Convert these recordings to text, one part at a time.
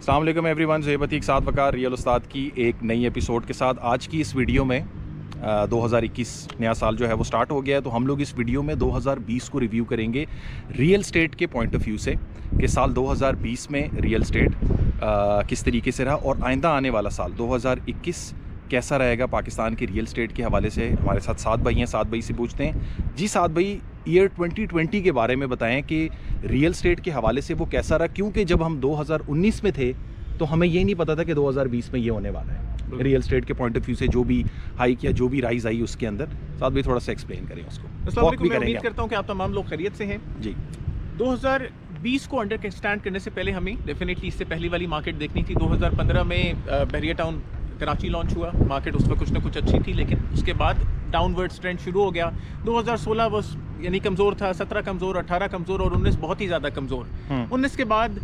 अस्सलाम वालेकुम एवरीवन, ज़ुहैब अतीक साथ वकार रियल उस्ताद की एक नई एपिसोड के साथ आज की इस वीडियो में 2021 नया साल जो है वो स्टार्ट हो गया है। तो हम लोग इस वीडियो में 2020 को रिव्यू करेंगे रियल स्टेट के पॉइंट ऑफ व्यू से कि साल 2020 में रियल स्टेट किस तरीके से रहा और आइंदा आने वाला साल 2021 कैसा रहेगा पाकिस्तान की रियल स्टेट के हवाले से। हमारे साथ साद भाई हैं, साद भाई से पूछते हैं। जी साद भाई, ईयर 2020 के बारे में बताएं कि रियल स्टेट के हवाले से वो कैसा रहा, क्योंकि जब हम 2019 में थे तो हमें ये नहीं पता था कि 2020 में ये होने वाला है। रियल स्टेट के पॉइंट ऑफ व्यू से जो भी हाइक या जो भी राइज आई उसके अंदर साद भाई थोड़ा सा एक्सप्लेन करें उसको। मैं उम्मीद करता हूँ कि आप तमाम लोग खैरियत से हैं जी। 2020 को अंडरस्टैंड करने से पहले हमें डेफिनेटली इससे पहली वाली मार्केट देखनी थी। 2015 में बहरिया टाउन कराची लॉन्च हुआ, मार्केट उस पर कुछ ना कुछ अच्छी थी, लेकिन उसके बाद डाउनवर्ड ट्रेंड शुरू हो गया। 2016 वो यानी कमज़ोर था, 17 कमज़ोर, 18 कमज़ोर और 19 बहुत ही ज़्यादा कमज़ोर। 19 के बाद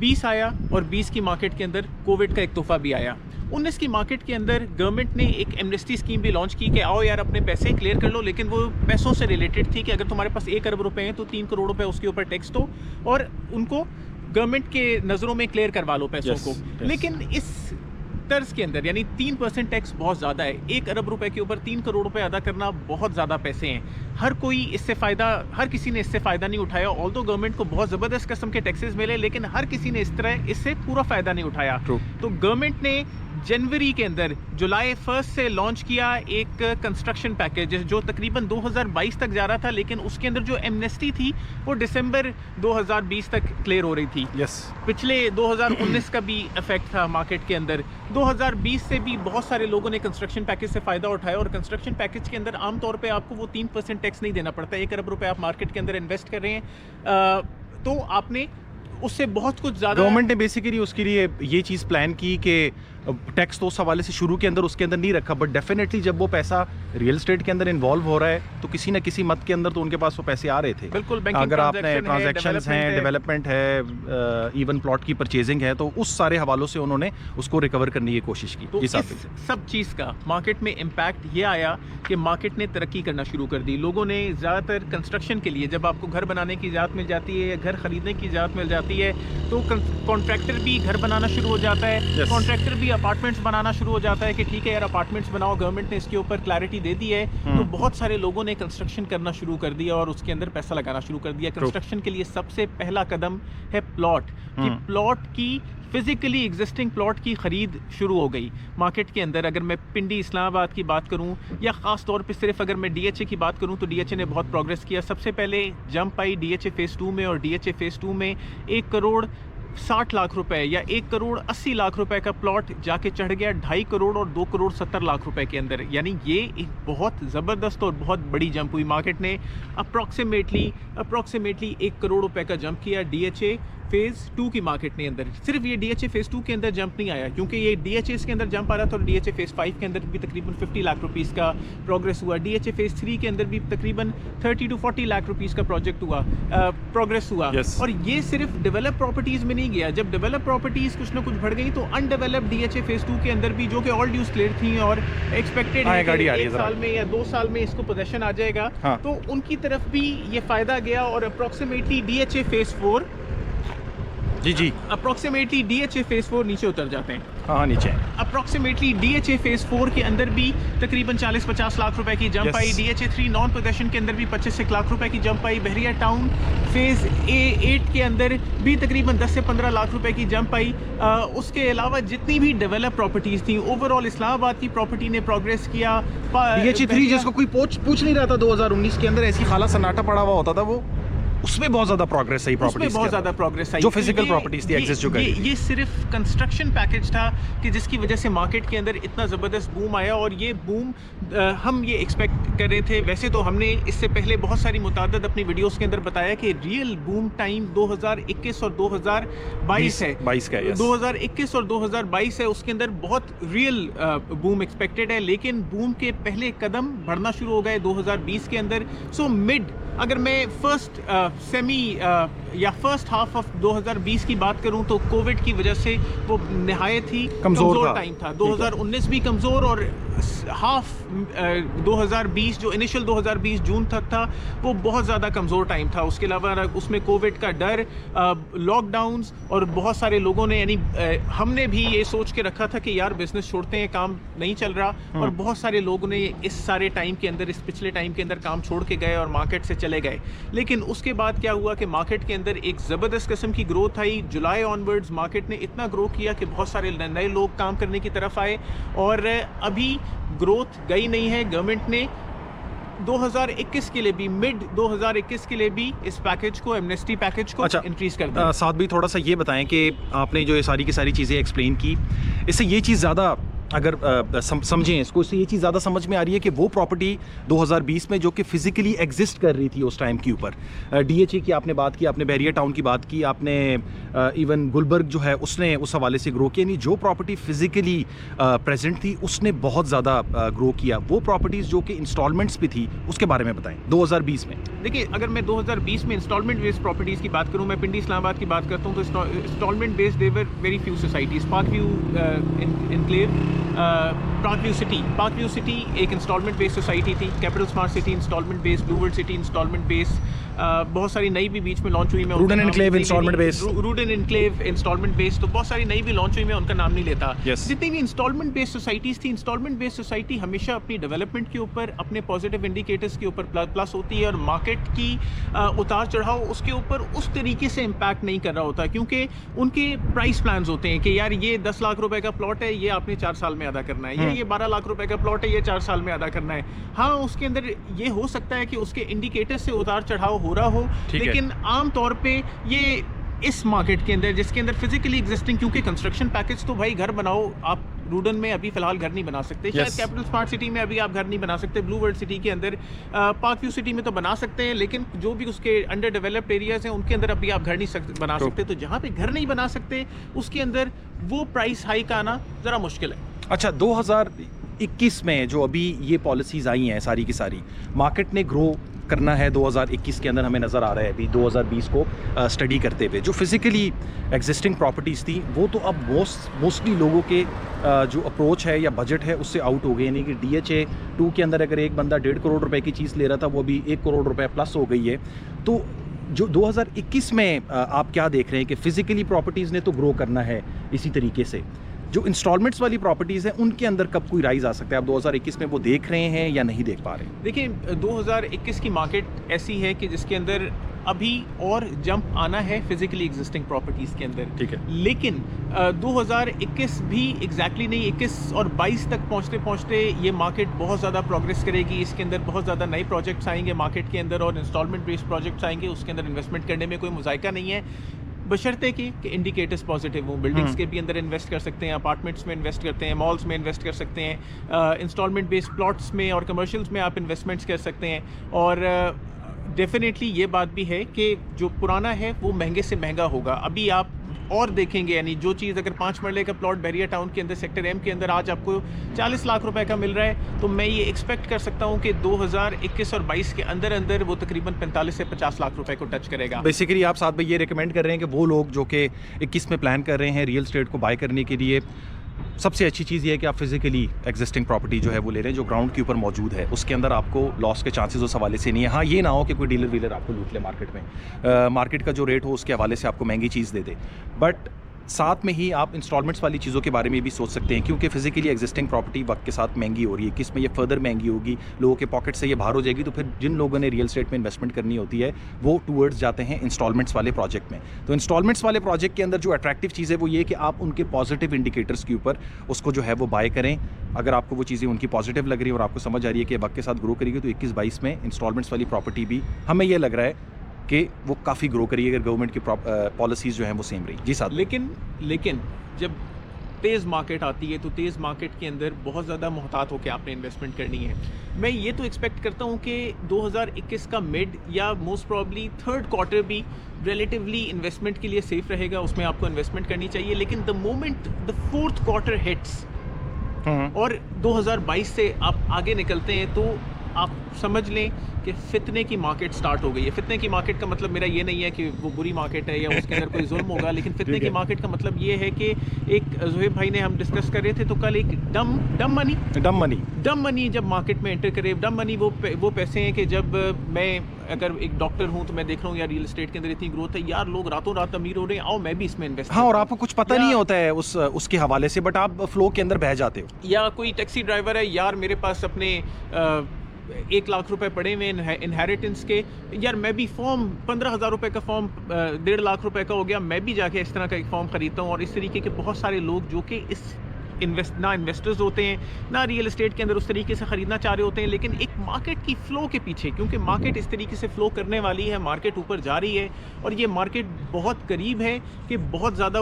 20 आया और 20 की मार्केट के अंदर कोविड का एक तोहफा भी आया। 19 की मार्केट के अंदर गवर्नमेंट ने एक एमनेस्टी स्कीम भी लॉन्च की कि आओ यार अपने पैसे क्लियर कर लो, लेकिन वो पैसों से रिलेटेड थी कि अगर तुम्हारे पास 1 अरब रुपए हैं तो 3 करोड़ रुपए उसके ऊपर टैक्स दो और उनको गवर्नमेंट के नज़रों में क्लियर करवा लो पैसों को। लेकिन इस तर्ज के अंदर यानी 3% टैक्स बहुत ज़्यादा है। 1 अरब रुपए के ऊपर 3 करोड़ रुपए अदा करना बहुत ज़्यादा पैसे हैं। हर किसी ने इससे फ़ायदा नहीं उठाया। ऑल्दो गवर्नमेंट को बहुत ज़बरदस्त किस्म के टैक्सेस मिले, लेकिन हर किसी ने इस तरह इससे पूरा फ़ायदा नहीं उठाया। तो गवर्नमेंट ने जनवरी के अंदर जुलाई 1 से लॉन्च किया एक कंस्ट्रक्शन पैकेज जो तकरीबन 2022 तक जा रहा था, लेकिन उसके अंदर जो एमनेस्टी थी वो दिसंबर 2020 तक क्लियर हो रही थी। पिछले 2019 का भी इफेक्ट था मार्केट के अंदर। 2020 से भी बहुत सारे लोगों ने कंस्ट्रक्शन पैकेज से फ़ायदा उठाया और कंस्ट्रक्शन पैकेज के अंदर आमतौर पे आपको वो 3% टैक्स नहीं देना पड़ता। 1 अरब रुपए आप मार्केट के अंदर इन्वेस्ट कर रहे हैं तो आपने उससे बहुत कुछ ज़्यादा गवर्नमेंट ने बेसिकली उसके लिए ये चीज़ प्लान की कि टैक्स तो उस हवाले से शुरू के अंदर उसके अंदर नहीं रखा, बट डेफिनेटली जब वो पैसा रियल स्टेट के अंदर इन्वॉल्व हो रहा है तो किसी न किसी मत के अंदर तो उनके पास वो पैसे आ रहे थे। बिल्कुल, अगर आपने ट्रांजैक्शंस हैं, डेवलपमेंट है, इवन प्लॉट की परचेजिंग है, तो उस सारे हवालों से उन्होंने उसको रिकवर करने की कोशिश की। तो इस सब चीज़ का मार्केट में इम्पैक्ट ये आया कि मार्केट ने तरक्की करना शुरू कर दी। लोगों ने ज़्यादातर कंस्ट्रक्शन के लिए, जब आपको घर बनाने की इजाज़त मिल जाती है या घर खरीदने की इजाज़त मिल जाती है तो कॉन्ट्रैक्टर भी घर बनाना शुरू हो जाता है। कॉन्ट्रैक्टर भी अपार्टमेंट्स बनाना शुरू हो जाता है कि ठीक है यार अपार्टमेंट्स बनाओ, गवर्नमेंट ने इसके ऊपर क्लैरिटी दे दी है। तो बहुत सारे लोगों ने कंस्ट्रक्शन करना शुरू कर दिया और उसके अंदर पैसा लगाना शुरू कर दिया। कंस्ट्रक्शन के लिए सबसे पहला कदम है प्लॉट की फिजिकली एग्जिस्टिंग प्लॉट की खरीद शुरू हो गई मार्केट के अंदर। अगर मैं पिंडी इस्लामाबाद की बात करूं या ख़ास तौर पे सिर्फ अगर मैं डीएचए की बात करूं तो डीएचए ने बहुत प्रोग्रेस किया। सबसे पहले जंप आई डीएचए फेज़ 2 में और डीएचए फेज़ 2 में 1 करोड़ 60 लाख रुपए या 1 करोड़ 80 लाख रुपए का प्लॉट जाके चढ़ गया 2.5 करोड़ और 2 करोड़ 70 लाख रुपए के अंदर। यानी ये एक बहुत ज़बरदस्त और बहुत बड़ी जंप हुई। मार्केट ने अप्रॉक्सीमेटली 1 करोड़ रुपए का जंप किया डीएचए फेज़ 2 की मार्केट ने अंदर। सिर्फ ये डीएचए फेज़ 2 के अंदर जंप नहीं आया, क्योंकि ये डीएचए के अंदर जंप आ रहा था और डीएचए फेज़ 5 के अंदर भी तकरीबन 50 लाख रुपीस का प्रोग्रेस हुआ। डीएचए फेज़ 3 के अंदर भी तकरीबन 30 to 40 लाख रुपीस का प्रोग्रेस हुआ। और ये सिर्फ डेवलप प्रॉपर्टीज़ में नहीं गया। जब डेवलप प्रॉपर्टीज़ कुछ ना कुछ बढ़ गई तो अनडेवलप्ड डीएचए फेज़ 2 के अंदर भी, जो कि ऑल ड्यूज क्लियर थी और एक्सपेक्टेड है कि 1 साल में या 2 साल में इसको पोजेशन आ जाएगा, तो उनकी तरफ भी ये फ़ायदा गया। और approximately DHA phase 4 approximately DHA phase 4 नीचे उतर जाते हैं। हाँ, नीचे अप्रॉक्सीमेटली डीएचए फेज़ 4 के अंदर भी तकरीबन 40-50 लाख रुपए की जंप आई। डीएचए 3 नॉन पोजेशन के अंदर भी 25 लाख रुपए की जंप आई। बहरिया टाउन फेज़ 8 के अंदर भी तकरीबन 10 से 15 लाख रुपए की जंप आई। उसके अलावा जितनी भी डेवलप प्रॉपर्टीज़ थी, ओवरऑल इस्लामाबाद की प्रॉपर्टी ने प्रोग्रेस किया। डीएचए 3 जिसको कोई पूछ नहीं रहा था 2019 के अंदर, ऐसी खाला सन्नाटा पड़ा हुआ होता था, वो उसमें बहुत ज़्यादा प्रोग्रेस आई। प्रॉपर्टीज बहुत ज़्यादा प्रोग्रेस आई जो फिजिकल प्रॉपर्टीज थी एक्सेस जो करी। ये सिर्फ कंस्ट्रक्शन पैकेज था कि जिसकी वजह से मार्केट के अंदर इतना ज़बरदस्त बूम आया। और ये बूम हम ये एक्सपेक्ट कर रहे थे। वैसे तो हमने इससे पहले बहुत सारी मुतादद अपनी वीडियोस के अंदर बताया कि रियल बूम टाइम 2021 और 2022 है। 2021 और 2022 है, उसके अंदर बहुत रियल बूम एक्सपेक्टेड है। लेकिन बूम के पहले कदम बढ़ना शुरू हो गए 2020 के अंदर। सो मिड, अगर मैं फर्स्ट सेमी या फर्स्ट हाफ ऑफ 2020 की बात करूं तो कोविड की वजह से वो नहायत ही कमज़ोर टाइम था। 2019 भी कमज़ोर और हाफ 2020 जो इनिशियल 2020 जून तक था वो बहुत ज़्यादा कमज़ोर टाइम था। उसके अलावा उसमें कोविड का डर, लॉकडाउन्स और बहुत सारे लोगों ने यानी हमने भी ये सोच के रखा था कि यार बिजनेस छोड़ते हैं, काम नहीं चल रहा, और बहुत सारे लोगों ने इस सारे टाइम के अंदर, इस पिछले टाइम के अंदर काम छोड़ के गए और मार्केट से चले गए। लेकिन उसके बाद क्या हुआ कि मार्केट के अंदर एक ज़बरदस्त किस्म की ग्रोथ आई। जुलाई ऑनवर्ड्स मार्केट ने इतना ग्रो किया कि बहुत सारे नए लोग काम करने की तरफ आए, और अभी ग्रोथ गई नहीं है। गवर्नमेंट ने 2021 के लिए भी, मिड 2021 के लिए भी इस पैकेज को, एमनेस्टी पैकेज को इंक्रीज कर दिया। साथ भी थोड़ा सा ये बताएं कि आपने जो ये सारी की सारी चीज़ें एक्सप्लेन की, इससे ये चीज़ ज़्यादा अगर समझें इसको, इससे ये चीज़ ज़्यादा समझ में आ रही है कि वो प्रॉपर्टी 2020 में जो कि फिजिकली एग्जिस्ट कर रही थी उस टाइम के ऊपर, DHA की आपने बात की, आपने बैरियर टाउन की बात की, आपने इवन गुलबर्ग जो है उसने उस हवाले से ग्रो किया, यानी जो प्रॉपर्टी फिजिकली प्रेजेंट थी उसने बहुत ज़्यादा ग्रो किया। वो प्रॉपर्टीज़ जो कि इंस्टॉलमेंट्स पे थी उसके बारे में बताएं 2020 में। देखिए, अगर मैं 2020 में इंस्टॉलमेंट बेस्ड प्रॉपर्टीज़ की बात करूं, मैं पिंडी इस्लामाबाद की बात करता हूं, तो instalment based there are very few societies. Park view enclave, park view city एक इंस्टॉलमेंट बेस्ड सोसाइटी थी। Capital smart city instalment based, blue world city instalment based, बहुत सारी नई भी बीच में लॉन्च हुई। मैं Rudn enclave instalment based, Rudn enclave instalment based, तो बहुत सारी नई भी लॉन्च हुई, मैं उनका नाम नहीं लेता। जितनी भी इंस्टॉलमेंट बेस्ड सोसाइटीज़ थी, इंस्टॉलमेंट बेस्ड सोसाइटी हमेशा अपनी डेवलपमेंट के ऊपर, अपने पॉजिटिव इंडिकेटर्स के ऊपर प्लस होती है, और मार्केट की उतार चढ़ाव उसके ऊपर उस तरीके से इम्पैक्ट नहीं कर रहा होता, क्योंकि उनके प्राइस प्लान्स होते हैं कि यार ये 10 लाख रुपए का प्लॉट है, ये आपने 4 साल में अदा करना है, ये 12 लाख रुपए का प्लॉट है, ये 4 साल में अदा करना है। हाँ, उसके अंदर ये हो सकता है कि उसके इंडिकेटर से उतार चढ़ाव हो रहा हो, लेकिन आम तौर पे ये इस मार्केट के अंदर, जिसके अंदर फिजिकली एग्जिस्टिंग, क्योंकि कंस्ट्रक्शन पैकेज तो भाई घर बनाओ, आप रूडन में अभी फिलहाल घर नहीं बना सकते, शायद कैपिटल स्मार्ट सिटी में अभी आप घर नहीं बना सकते, ब्लू वर्ल्ड सिटी के अंदर, पार्क व्यू सिटी में तो बना सकते हैं, लेकिन जो भी उसके अंडर डेवलप्ड एरियाज हैं उनके अंदर अभी आप घर नहीं बना सकते। तो जहाँ पे घर नहीं बना सकते उसके अंदर वो प्राइस हाइक आना ज़रा मुश्किल है। अच्छा, 2021 में जो अभी ये पॉलिसीज़ आई हैं सारी की सारी, मार्केट ने ग्रो करना है 2021 के अंदर, हमें नज़र आ रहा है अभी 2020 को स्टडी करते हुए। जो फिज़िकली एग्जिस्टिंग प्रॉपर्टीज़ थी वो तो अब मोस्टली लोगों के जो अप्रोच है या बजट है उससे आउट हो गई, यानी कि DHA 2 के अंदर अगर एक बंदा 1.5 करोड़ रुपए की चीज़ ले रहा था वो अभी 1 करोड़ रुपए प्लस हो गई है। तो जो 2021 में आप क्या देख रहे हैं कि फ़िज़िकली प्रॉपर्टीज़ ने तो ग्रो करना है इसी तरीके से, जो इंस्टॉलमेंट्स वाली प्रॉपर्टीज़ हैं उनके अंदर कब कोई राइज आ सकता है? आप 2021 में वो देख रहे हैं या नहीं देख पा रहे हैं? देखिए, 2021 की मार्केट ऐसी है कि जिसके अंदर अभी और जंप आना है फिजिकली एग्जिस्टिंग प्रॉपर्टीज़ के अंदर, ठीक है, लेकिन 2021 भी एग्जैक्टली नहीं, 21 और 22 तक पहुंचते पहुंचते ये मार्केट बहुत ज़्यादा प्रोग्रेस करेगी। इसके अंदर बहुत ज़्यादा नए प्रोजेक्ट्स आएंगे मार्केट के अंदर, और इंस्टॉलमेंट बेस्ड प्रोजेक्ट्स आएंगे, उसके अंदर इन्वेस्टमेंट करने में कोई मुज़ायका नहीं है, बशर्ते कि इंडिकेटर्स पॉजिटिव हों। बिल्डिंग्स के भी अंदर इन्वेस्ट कर सकते हैं, अपार्टमेंट्स में इन्वेस्ट करते हैं, मॉल्स में इन्वेस्ट कर सकते हैं, इंस्टॉलमेंट बेस्ड प्लॉट्स में और कमर्शियल्स में आप इन्वेस्टमेंट्स कर सकते हैं। और डेफिनेटली ये बात भी है कि जो पुराना है वो महंगे से महंगा होगा। अभी आप और देखेंगे, यानी जो चीज़ अगर 5 मरले का प्लॉट बैरियर टाउन के अंदर सेक्टर M के अंदर आज आपको 40 लाख रुपए का मिल रहा है, तो मैं ये एक्सपेक्ट कर सकता हूँ कि 2021 और 22 के अंदर अंदर वो तकरीबन 45 से 50 लाख रुपए को टच करेगा। बेसिकली आप साथ में ये रिकमेंड कर रहे हैं कि वो लोग जो कि 21 में प्लान कर रहे हैं रियल एस्टेट को बाय करने के लिए, सबसे अच्छी चीज़ ये है कि आप फिजिकली एग्जिस्टिंग प्रॉपर्टी जो है वो ले रहे हैं, जो ग्राउंड के ऊपर मौजूद है, उसके अंदर आपको लॉस के चांसेस उस हवाले से नहीं है। हाँ, ये ना हो कि कोई डीलर वीलर आपको लूट ले मार्केट में, मार्केट का जो रेट हो उसके हवाले से आपको महंगी चीज़ दे दे, बट साथ में ही आप इंस्टॉलमेंट्स वाली चीज़ों के बारे में भी सोच सकते हैं, क्योंकि फिजिकली एग्जिस्टिंग प्रॉपर्टी वक्त के साथ महंगी हो रही है, किस में ये फर्दर महंगी होगी, लोगों के पॉकेट से ये बाहर हो जाएगी, तो फिर जिन लोगों ने रियल एस्टेट में इन्वेस्टमेंट करनी होती है वो टूवर्ड्स जाते हैं इंस्टॉलमेंट्स वाले प्रोजेक्ट में। तो इंस्टॉलमेंट्स वाले प्रोजेक्ट के अंदर जो अट्रैक्टिव चीज़ है वो ये कि आप उनके पॉजिटिव इंडिकेटर्स के ऊपर उसको जो है वो बाय करें। अगर आपको वो चीज़ें उनकी पॉजिटिव लग रही है और आपको समझ आ रही है कि वक्त के साथ ग्रो करेगी, तो 21-22 में इंस्टॉलमेंट्स वाली प्रॉपर्टी भी हमें ये लग रहा है कि वो काफ़ी ग्रो करिए अगर गवर्नमेंट की पॉलिसीज़ जो हैं वो सेम रही। जी साहब। लेकिन जब तेज़ मार्केट आती है तो तेज़ मार्केट के अंदर बहुत ज़्यादा मुहतात होकर आपने इन्वेस्टमेंट करनी है। मैं ये तो एक्सपेक्ट करता हूँ कि 2021 का मिड या मोस्ट प्रॉब्ली 3rd क्वार्टर भी रिलेटिवली इन्वेस्टमेंट के लिए सेफ रहेगा, उसमें आपको इन्वेस्टमेंट करनी चाहिए। लेकिन the moment the 4th quarter hits और 2022 से आप आगे निकलते हैं, तो आप समझ लें कि फितने की मार्केट स्टार्ट हो गई है। फितने की मार्केट का मतलब मेरा ये नहीं है कि वो बुरी मार्केट है या उसके अंदर कोई जुल्म होगा, लेकिन फितने की मार्केट का मतलब ये है कि एक ज़ुहैब भाई ने हम डिस्कस कर रहे थे तो कल एक डम मनी जब मार्केट में एंटर करे, डम मनी वो पैसे हैं कि जब मैं अगर एक डॉक्टर हूं तो मैं देख रहा हूं यार रियल एस्टेट के अंदर इतनी ग्रोथ है, यार लोग रातों रात अमीर हो रहे हैं, आओ मैं भी इसमें इन्वेस्ट। हाँ, और आपको कुछ पता नहीं होता है उसके हवाले से, बट आप फ्लो के अंदर बह जाते हो। या कोई टैक्सी ड्राइवर है, यार मेरे पास अपने 1 लाख रुपए पड़े हुए इनहेरिटेंस के, यार मैं भी फॉर्म 15,000 रुपए का फॉर्म 1.5 लाख रुपए का हो गया, मैं भी जाके इस तरह का एक फॉर्म खरीदता हूँ। और इस तरीके के बहुत सारे लोग जो कि इस ना इन्वेस्टर्स होते हैं ना रियल एस्टेट के अंदर उस तरीके से ख़रीदना चाह रहे होते हैं, लेकिन एक मार्केट की फ़्लो के पीछे, क्योंकि मार्केट इस तरीके से फ़्लो करने वाली है, मार्केट ऊपर जा रही है और ये मार्केट बहुत करीब है कि बहुत ज़्यादा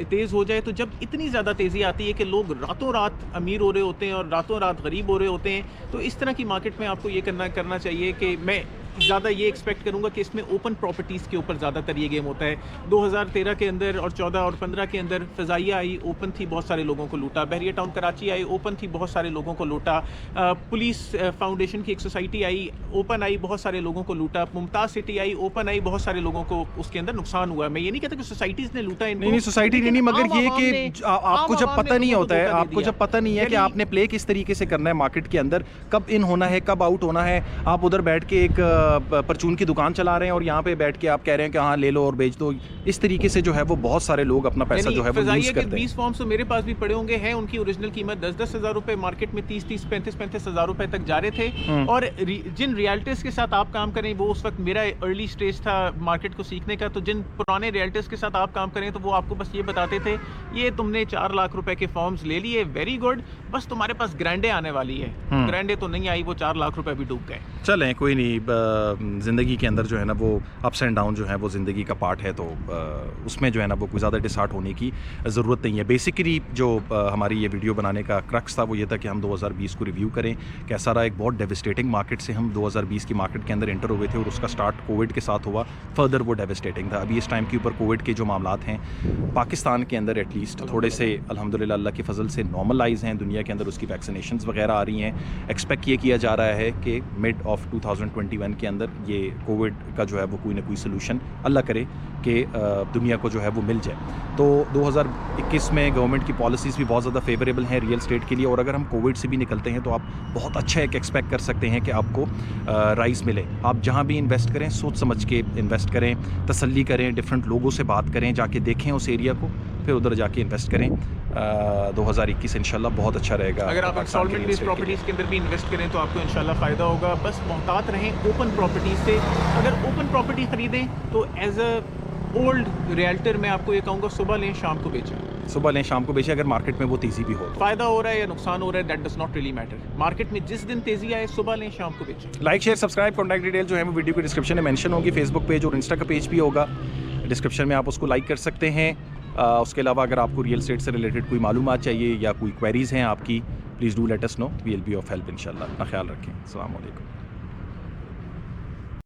तेज़ हो जाए। तो जब इतनी ज़्यादा तेज़ी आती है कि लोग रातों रात अमीर हो रहे होते हैं और रातों रात गरीब हो रहे होते हैं, तो इस तरह की मार्केट में आपको ये करना चाहिए कि मैं ज़्यादा ये एक्सपेक्ट करूँगा कि इसमें ओपन प्रॉपर्टीज़ के ऊपर ज़्यादातर ये गेम होता है। 2013 के अंदर और 14 और 15 के अंदर फ़ज़ाइया आई, ओपन थी, बहुत सारे लोगों को लूटा। बहरिया टाउन कराची आई, ओपन थी, बहुत सारे लोगों को लूटा। पुलिस फाउंडेशन की एक सोसाइटी आई, ओपन आई, बहुत सारे लोगों को लूटा। मुमताज़ सिटी आई, ओपन आई, बहुत सारे लोगों को उसके अंदर नुकसान हुआ। मैं ये नहीं कहता कि सोसाइटीज़ ने लूटा इनको, नहीं सोसाइटी नहीं, मगर ये कि आपको जब पता नहीं होता है, आपको जब पता नहीं है कि आपने प्ले किस तरीके से करना है मार्केट के अंदर, कब इन होना है, कब आउट होना है। आप उधर बैठ के एक परचून की दुकान चला रहे हैं और यहाँ पे बैठ के आप कह रहे हैं कि हाँ ले लो और बेच दो। इस तरीके से जो है वो बहुत सारे लोग अपना पैसा जो है वो यूज करते हैं। 20 फॉर्म्स तो मेरे पास भी पड़े होंगे हैं, उनकी ओरिजिनल कीमत 10-10 हज़ार रुपए, मार्केट में 30-30, 35-35 हज़ार रुपए तक जा रहे थे। और जिन रियल्टर्स के साथ आप काम करें, वो उस वक्त मेरा अर्ली स्टेज था मार्केट को सीखने का, तो जिन पुराने रियल्टर्स के साथ आप काम करें तो वो आपको बस ये बताते थे ये तुमने 4 लाख रुपए के फॉर्म्स ले लिए, वेरी गुड, बस तुम्हारे पास ग्रैंडे आने वाली है। ग्रैंडे तो नहीं आई, वो 4 लाख रुपए भी डूब गए। चलें कोई नहीं, ज़िंदगी के अंदर जो है ना वो अप्स एंड डाउन जो है वो ज़िंदगी का पार्ट है, तो उसमें जो है ना वो कोई ज़्यादा डिसहार्ट होने की ज़रूरत नहीं है। बेसिकली जो हमारी ये वीडियो बनाने का क्रक्स था वो ये था कि हम 2020 को रिव्यू करें, कैसा रहा। एक बहुत डेविस्टेटिंग मार्केट से हम 2020 की मार्केट के अंदर एंटर हुए थे और उसका स्टार्ट कोविड के साथ हुआ, फर्दर वो डेविस्टेटिंग था। अभी इस टाइम के ऊपर कोविड के जो मामलात हैं पाकिस्तान के अंदर एटलीस्ट थोड़े से अल्हम्दुलिल्लाह अल्लाह के फजल से नॉर्मलाइज हैं, दुनिया के अंदर उसकी वैक्सीनेशंस वगैरह आ रही हैं। एक्सपेक्ट ये किया जा रहा है कि मिड ऑफ 2021 के अंदर ये कोविड का जो है वो कोई ना कोई सोल्यूशन अल्लाह करे कि दुनिया को जो है वो मिल जाए। तो 2021 में गवर्नमेंट की पॉलिसीज़ भी बहुत ज़्यादा फेवरेबल हैं रियल एस्टेट के लिए, और अगर हम कोविड से भी निकलते हैं तो आप बहुत अच्छा एक एक्सपेक्ट कर सकते हैं कि आपको राइस मिले। आप जहाँ भी इन्वेस्ट करें सोच समझ के इन्वेस्ट करें, तसल्ली करें, डिफरेंट लोगों से बात करें, जाके देखें उस एरिया को, फिर उधर जाके इन्वेस्ट करें। 2021 इंशाल्लाह बहुत अच्छा रहेगा। अगर आप इंस्टॉलमेंट बेस्ड प्रॉपर्टीज़ के अंदर भी इन्वेस्ट करें तो आपको इंशाल्लाह फ़ायदा होगा। बस मोहतात रहें ओपन प्रॉपर्टीज़ से। अगर ओपन प्रॉपर्टी ख़रीदें तो एज अ ओल्ड रियल्टर मैं आपको ये कहूँगा सुबह लें शाम को बेचें। सुबह लें शाम को बेचें, अगर मार्केट में वो तेज़ी भी हो तो। फ़ायदा हो रहा है या नुकसान हो रहा है that does not really matter. Market में जिस दिन तेज़ी आए सुबह लें शाम को बेचें। Like share subscribe, contact detail जो है वो वीडियो के डिस्क्रिप्शन में मेंशन होगी। फेसबुक पेज और इंस्टा का पेज भी होगा डिस्क्रिप्शन में, आप उसको लाइक कर सकते हैं। उसके अलावा अगर आपको रियल एस्टेट से रिलेटेड कोई मालूमात चाहिए या कोई क्वेरीज़ हैं आपकी, please do let us know, we will be of help इंशाल्लाह। अपना ख्याल रखें। अस्सलाम वालेकुम।